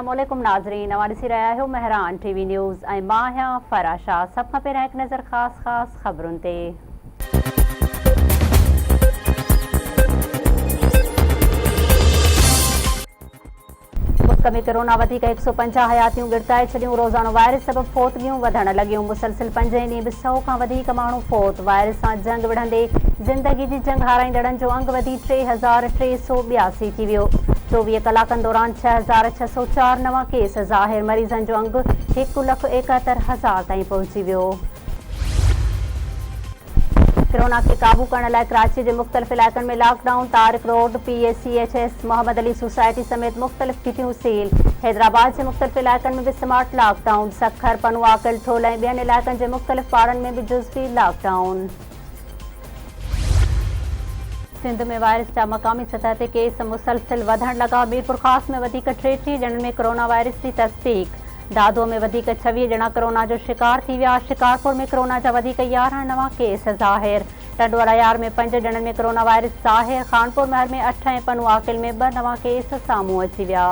अस्सलामुअलैकुम नाज़रीन, तव्हां ॾिसी रहिया आहियो महरान टीवी न्यूज़ ऐं मां आहियां फराह शाह। सभ खां पहिरियों हिकु नज़र ख़ासि ख़बरुनि ते। मुल्क में कोरोना वधीक 150 हयातियूं गिरताए छॾियूं। रोज़ानो वायरस सबबि फ़ौतगियूं वधण लॻियूं। मुसलसिल 5 ॾींहं बि 100 खां वधीक माण्हू फ़ौत। वायरस सां जंग विढ़ंदे ज़िंदगी जी जंग हाराईंदड़नि जो अंग वधी 3382 थी वियो। 24 कलाकनि दौरान 6604 नवां केस ज़ाहिर। मरीज़नि जो अंग 1,71,000 ताईं पहुची वियो। कोरोना के काबू करण लाइ कराची जे मुख़्तलिफ़ इलाइक़नि में lockdown. Tariq road, PACHS, Mohammad Ali society समेत मुख़्तलिफ़ गिटियूं सील। हैदराबाद जे मुख़्तलिफ़ इलाइक़नि में बि स्मार्ट लॉकडाउन। सखर, पनुआकल, ठोल ऐं ॿियनि इलाइक़नि जे मुख़्तलिफ़ पाड़नि में बि जुज़वी लॉकडाउन। सिंध में वायरस जा मक़ामी सतह ते केस मुसलसिल वधण लॻा। मीरपुर ख़ासि में वधीक 33 ॼणनि में कोरोना वायरस जी तस्दीक। दादो में वधीक 26 ॼणा कोरोना जो शिकार थी विया। शिकारपुर में कोरोना जा वधीक 11 नवां केस ज़ाहिर। टंडवाल यार में 5 ॼणनि में कोरोना वायरस ज़ाहिर। खानपुर महर में 8 ऐं पनुआकल में 2 नवां केस साम्हूं अची विया।